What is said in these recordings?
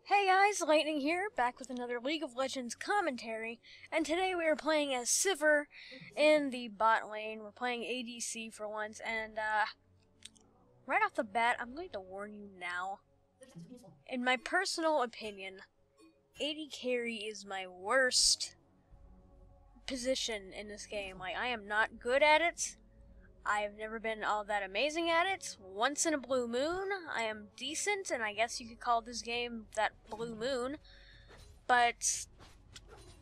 Hey guys, Lightning here, back with another League of Legends commentary, and today we are playing as Sivir in the bot lane. We're playing ADC for once, and right off the bat, I'm going to warn you now. In my personal opinion, AD carry is my worst position in this game. Like, I am not good at it. I have never been all that amazing at it. Once in a blue moon, I am decent, and I guess you could call this game that blue moon. But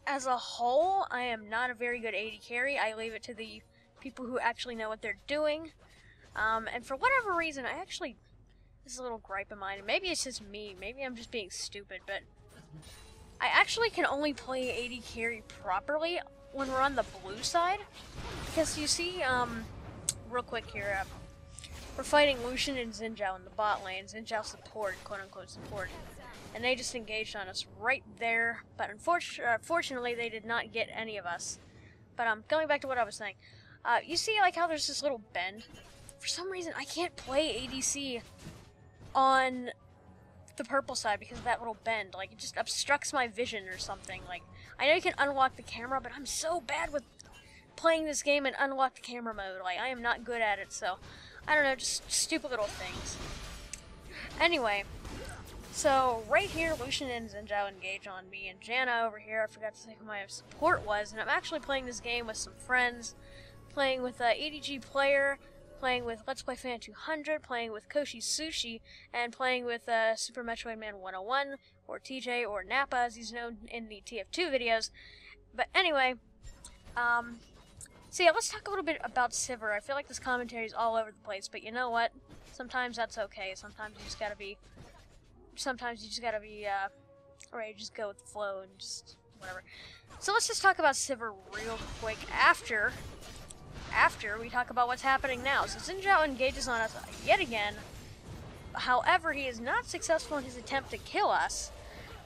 as a whole, I am not a very good AD carry. I leave it to the people who actually know what they're doing. And for whatever reason, this is a little gripe of mine, and maybe it's just me, maybe I'm just being stupid, but I actually can only play AD carry properly when we're on the blue side. Because you see, real quick here, we're fighting Lucian and Xin Zhao in the bot lane. Xin Zhao support, quote-unquote support. And they just engaged on us right there, but unfortunately they did not get any of us. But going back to what I was saying, you see like how there's this little bend? For some reason I can't play ADC on the purple side because of that little bend. Like, it just obstructs my vision or something. Like, I know you can unlock the camera, but I'm so bad with playing this game in unlocked camera mode. Like, I am not good at it, so I don't know, just stupid little things. Anyway, so right here, Lucian and Xin Zhao engage on me, and Janna over here, I forgot to say who my support was, and I'm actually playing this game with some friends, playing with EDG Player, playing with Let's Play Fan 200, playing with Koshi Sushi, and playing with Super Metroid Man 101, or TJ, or Nappa, as he's known in the TF2 videos. But anyway, so yeah, let's talk a little bit about Sivir. I feel like this commentary is all over the place, but you know what? Sometimes that's okay. Sometimes you just gotta be, ready to just go with the flow and just whatever. So let's just talk about Sivir real quick after we talk about what's happening now. So Xin Zhao engages on us yet again. However, he is not successful in his attempt to kill us.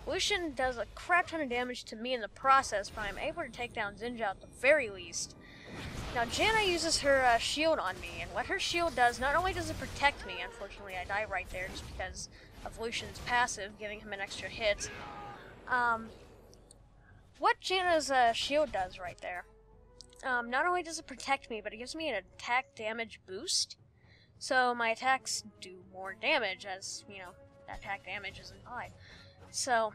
Lucian does a crap ton of damage to me in the process, but I'm able to take down Xin Zhao at the very least. Now, Janna uses her shield on me, and what her shield does, not only does it protect me, unfortunately I die right there just because of Lucian's passive, giving him an extra hit. What Janna's shield does right there, not only does it protect me, but it gives me an attack damage boost. So my attacks do more damage, as, you know, attack damage isn't high. So,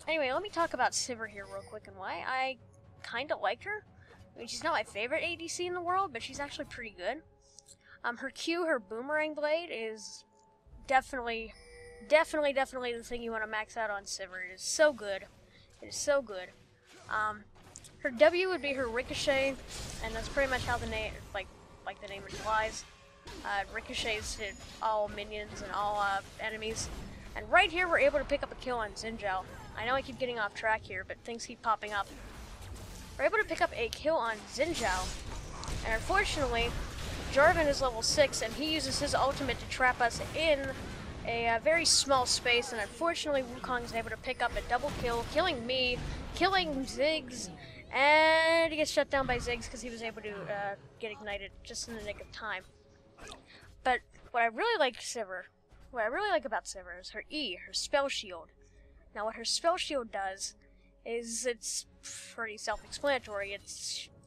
anyway, let me talk about Sivir here real quick and why I kind of like her. I mean, she's not my favorite ADC in the world, but she's actually pretty good. Her Q, her boomerang blade, is definitely the thing you want to max out on Sivir. It is so good. It is so good. Her W would be her ricochet, and that's pretty much how the name, like the name implies. Ricochets hit all minions and all enemies. And right here, we're able to pick up a kill on Xin Zhao. I know I keep getting off track here, but things keep popping up. We're able to pick up a kill on Xin Zhao, and unfortunately, Jarvan is level 6, and he uses his ultimate to trap us in a very small space, and unfortunately, Wukong is able to pick up a double kill, killing me, killing Ziggs, and he gets shut down by Ziggs because he was able to get ignited just in the nick of time. But what I really like about Sivir is her E, her spell shield. Now, what her spell shield does is, it's pretty self-explanatory. It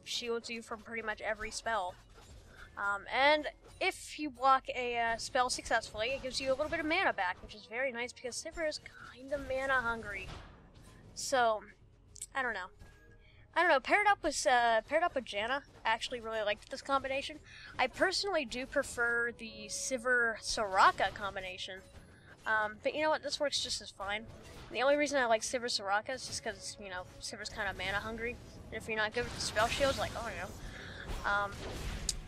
shields you from pretty much every spell. And if you block a spell successfully, it gives you a little bit of mana back, which is very nice because Sivir is kind of mana hungry. So, I don't know. Paired up with Janna, I actually really liked this combination. I personally do prefer the Sivir-Soraka combination. But you know what, this works just as fine. And the only reason I like Sivir-Soraka is just because, you know, Sivir's kind of mana hungry. And if you're not good with the spell shields, like, oh, you know,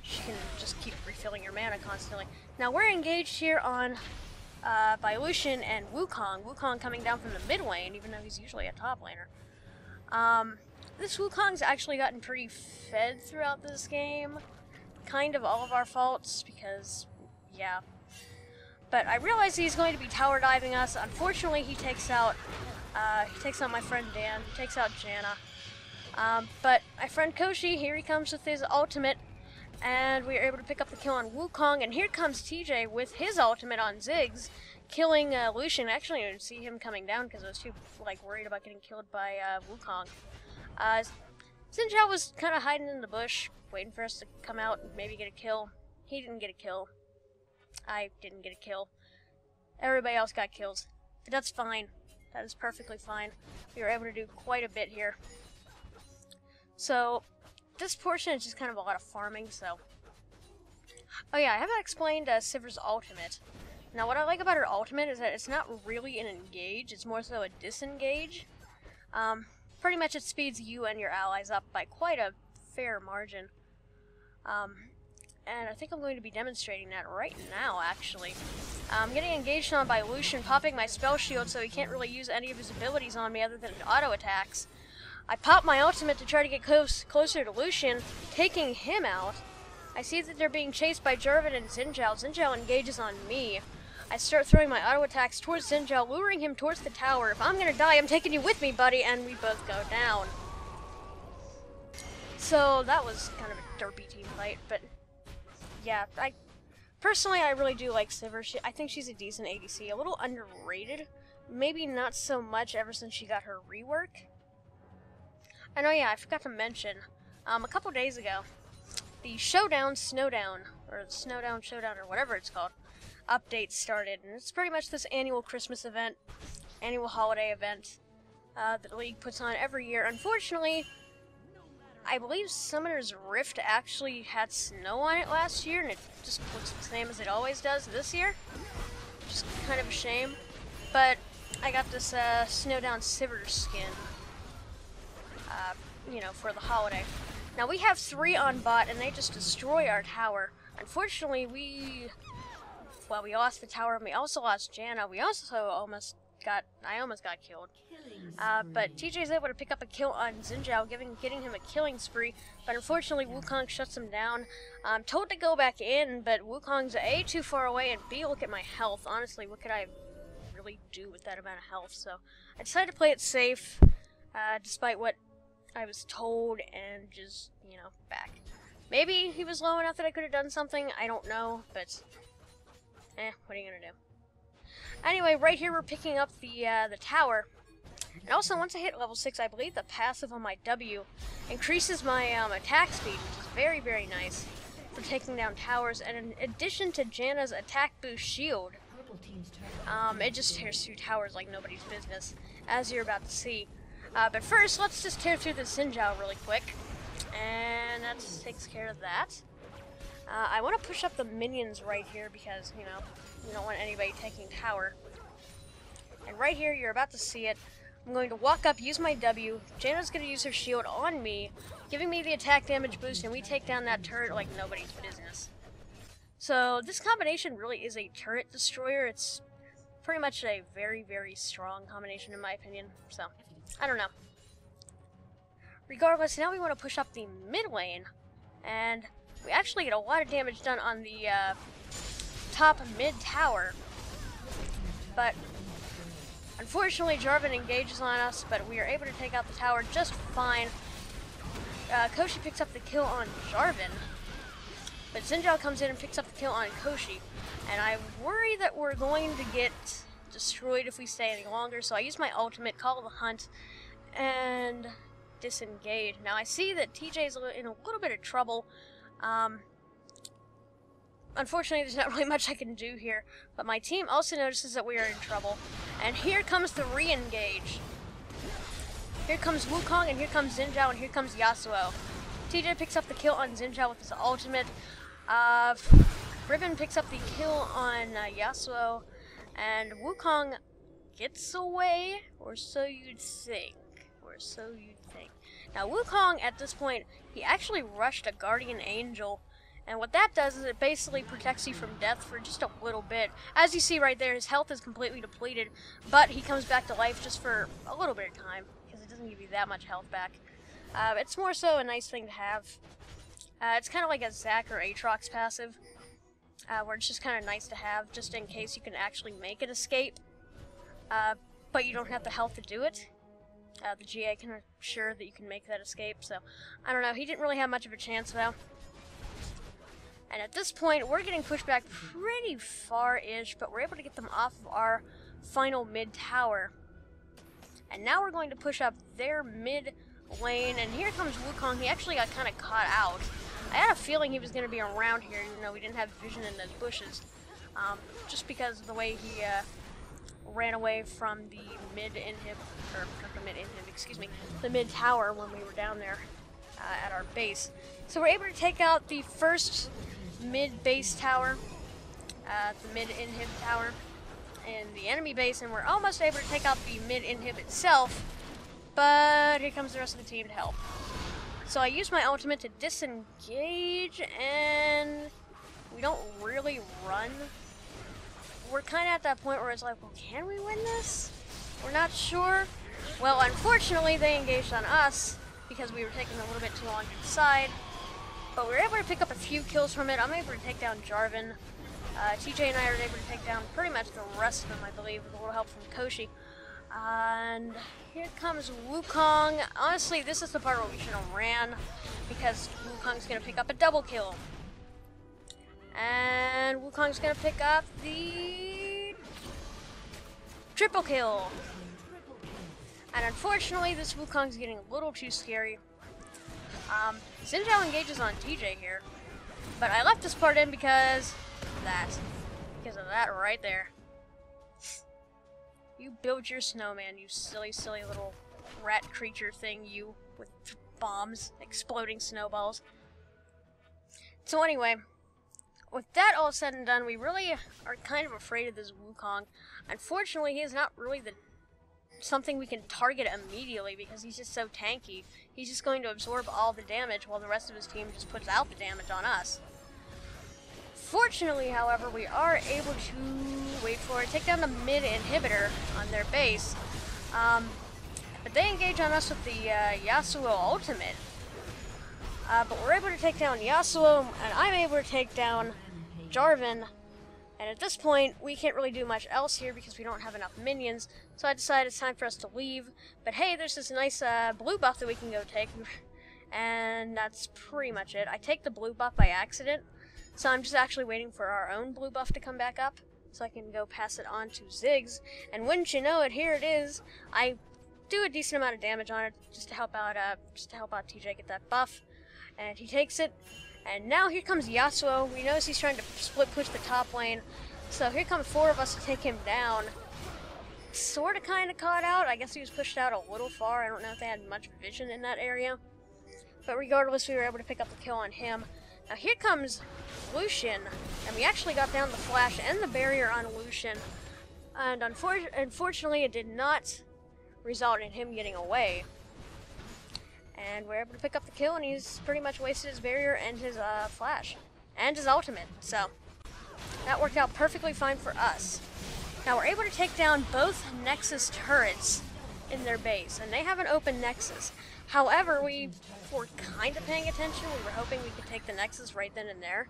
she can just keep refilling your mana constantly. Now, we're engaged here on, by Lucian and Wukong. Wukong coming down from the mid lane, even though he's usually a top laner. This Wukong's actually gotten pretty fed throughout this game. Kind of all of our faults, because, yeah. But I realize he's going to be tower diving us. Unfortunately, he takes out my friend Dan. He takes out Janna. But my friend Koshi, here he comes with his ultimate, and we are able to pick up the kill on Wukong. And here comes TJ with his ultimate on Ziggs, killing Lucian. Actually, I didn't see him coming down because I was too like worried about getting killed by Wukong. Xin Zhao was kind of hiding in the bush, waiting for us to come out and maybe get a kill. He didn't get a kill. I didn't get a kill. Everybody else got kills. But that's fine. That is perfectly fine. We were able to do quite a bit here. So, this portion is just kind of a lot of farming, so... Oh yeah, I haven't explained Sivir's ultimate. Now, what I like about her ultimate is that it's not really an engage, it's more so a disengage. Pretty much it speeds you and your allies up by quite a fair margin. And I think I'm going to be demonstrating that right now, actually. I'm getting engaged on by Lucian, popping my spell shield so he can't really use any of his abilities on me other than auto attacks. I pop my ultimate to try to get closer to Lucian, taking him out. I see that they're being chased by Jarvan and Xin Zhao. Xin Zhao engages on me. I start throwing my auto attacks towards Xin Zhao, luring him towards the tower. If I'm gonna die, I'm taking you with me, buddy, and we both go down. So that was kind of a derpy team fight, but yeah, personally I really do like Sivir. I think she's a decent ADC, a little underrated. Maybe not so much ever since she got her rework. And oh yeah, I forgot to mention, a couple days ago, the Snowdown, or the Snowdown Showdown, or whatever it's called, update started, and it's pretty much this annual Christmas event, annual holiday event that the League puts on every year. Unfortunately, I believe Summoner's Rift actually had snow on it last year, and it just looks the same as it always does this year, which is kind of a shame. But I got this Snowdown Sivir skin, you know, for the holiday. Now we have 3 on bot, and they just destroy our tower. Unfortunately, we lost the tower, and we also lost Janna. We also almost got killed. But TJ's able to pick up a kill on Xin Zhao, getting him a killing spree. But unfortunately, Wukong shuts him down. I'm told to go back in, but Wukong's A, too far away, and B, look at my health. Honestly, what could I really do with that amount of health? So I decided to play it safe, despite what I was told, and just, you know, back. Maybe he was low enough that I could have done something. I don't know, but what are you gonna do? Anyway, right here we're picking up the tower. And also, once I hit level 6, I believe the passive on my W increases my attack speed, which is very, very nice for taking down towers. And in addition to Janna's attack boost shield, it just tears through towers like nobody's business, as you're about to see. But first, let's just tear through the Xin Zhao really quick. And that takes care of that. I want to push up the minions right here because, you know, you don't want anybody taking tower. And right here, you're about to see it. I'm going to walk up, use my W. Janna's going to use her shield on me, giving me the attack damage boost, and we take down that turret like nobody's business. So this combination really is a turret destroyer. It's pretty much a very, very strong combination in my opinion. So, I don't know. Regardless, now we want to push up the mid lane, and we actually get a lot of damage done on the top mid tower. But unfortunately, Jarvan engages on us, but we are able to take out the tower just fine. Koshi picks up the kill on Jarvan, but Xin Zhao comes in and picks up the kill on Koshi. And I worry that we're going to get destroyed if we stay any longer, so I use my ultimate, call the hunt, and disengage. Now I see that TJ's in a little bit of trouble. Unfortunately, there's not really much I can do here, but my team also notices that we are in trouble. And here comes the re-engage. Here comes Wukong, and here comes Xin Zhao, and here comes Yasuo. TJ picks up the kill on Xin Zhao with his ultimate. Ribbon picks up the kill on Yasuo, and Wukong gets away, or so you'd think. Now, Wukong, at this point, he actually rushed a Guardian Angel, and what that does is it basically protects you from death for just a little bit. As you see right there, his health is completely depleted, but he comes back to life just for a little bit of time, because it doesn't give you that much health back. It's more so a nice thing to have. It's kind of like a Zac or Aatrox passive, where it's just kind of nice to have, just in case you can actually make an escape, but you don't have the health to do it. The GA can assure that you can make that escape, so I don't know. He didn't really have much of a chance, though. And at this point, we're getting pushed back pretty far-ish, but we're able to get them off of our final mid tower. And now we're going to push up their mid lane, and here comes Wukong. He actually got kind of caught out. I had a feeling he was going to be around here, even though we didn't have vision in those bushes. Just because of the way he ran away from the mid-inhib, or not the mid-inhib, excuse me, the mid-tower when we were down there at our base. So we're able to take out the first mid-base tower, the mid-inhib tower, in the enemy base, and we're almost able to take out the mid-inhib itself, but here comes the rest of the team to help. So I use my ultimate to disengage, and we don't really run. We're kind of at that point where it's like, well, can we win this? We're not sure. Well, unfortunately, they engaged on us because we were taking a little bit too long to decide. But we were able to pick up a few kills from it. I'm able to take down Jarvan. TJ and I are able to take down pretty much the rest of them, I believe, with a little help from Koshi. And here comes Wukong. Honestly, this is the part where we should have ran, because Wukong's going to pick up a double kill. And Wukong's going to pick up the triple kill. And unfortunately, this Wukong's getting a little too scary. Xin Zhao engages on TJ here. But I left this part in because of that right there. You build your snowman, you silly, silly little rat creature thing, you, with bombs, exploding snowballs. So anyway, with that all said and done, we really are kind of afraid of this Wukong. Unfortunately, he is not really something we can target immediately because he's just so tanky. He's just going to absorb all the damage while the rest of his team just puts out the damage on us. Fortunately, however, we are able to, take down the mid-inhibitor on their base. But they engage on us with the Yasuo ultimate. But we're able to take down Yasuo, and I'm able to take down Jarvan. And at this point, we can't really do much else here because we don't have enough minions. So I decided it's time for us to leave. But hey, there's this nice blue buff that we can go take. And that's pretty much it. I take the blue buff by accident. So I'm just actually waiting for our own blue buff to come back up, so I can go pass it on to Ziggs. And wouldn't you know it, here it is. I do a decent amount of damage on it just to help out TJ get that buff. And he takes it. And now here comes Yasuo. We notice he's trying to split push the top lane. So here come 4 of us to take him down. Sort of kind of caught out. I guess he was pushed out a little far. I don't know if they had much vision in that area. But regardless, we were able to pick up the kill on him. Now here comes Lucian, and we actually got down the flash and the barrier on Lucian, and unfortunately it did not result in him getting away. And we're able to pick up the kill, and he's pretty much wasted his barrier and his flash, and his ultimate, so that worked out perfectly fine for us. Now we're able to take down both Nexus turrets in their base, and they have an open Nexus. However, we were kind of paying attention. We were hoping we could take the Nexus right then and there.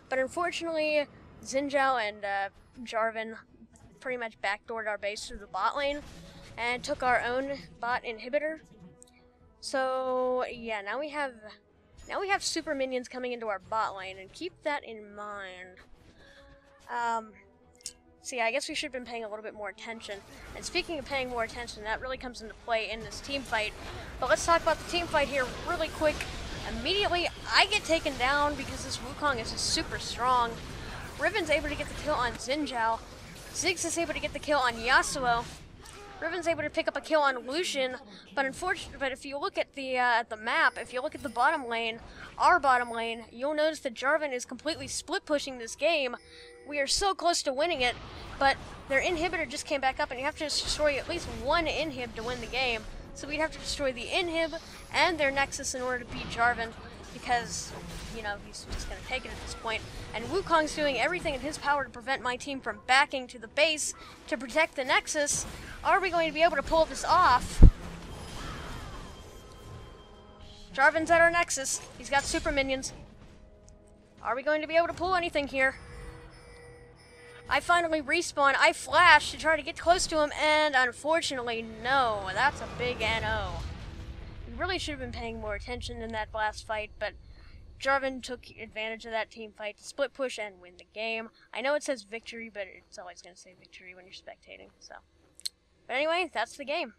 But unfortunately, Xin Zhao and Jarvan pretty much backdoored our base through the bot lane and took our own bot inhibitor. So yeah, now we have super minions coming into our bot lane, and keep that in mind. So yeah, I guess we should have been paying a little bit more attention. And speaking of paying more attention, that really comes into play in this team fight. But let's talk about the team fight here really quick. Immediately, I get taken down because this Wukong is just super strong. Riven's able to get the kill on Xin Zhao. Ziggs is able to get the kill on Yasuo. Riven's able to pick up a kill on Lucian. But if you look at the map, if you look at the bottom lane, our bottom lane, you'll notice that Jarvan is completely split pushing this game. We are so close to winning it, but their inhibitor just came back up, and you have to destroy at least one inhib to win the game. So we'd have to destroy the inhib and their Nexus in order to beat Jarvan, because, you know, he's just going to take it at this point. And Wukong's doing everything in his power to prevent my team from backing to the base to protect the Nexus. Are we going to be able to pull this off? Jarvan's at our Nexus. He's got super minions. Are we going to be able to pull anything here? I finally respawn. I flash to try to get close to him, and unfortunately, no. That's a big NO. We really should have been paying more attention in that last fight, but Jarvan took advantage of that team fight to split push and win the game. I know it says victory, but it's always going to say victory when you're spectating, so. But anyway, that's the game.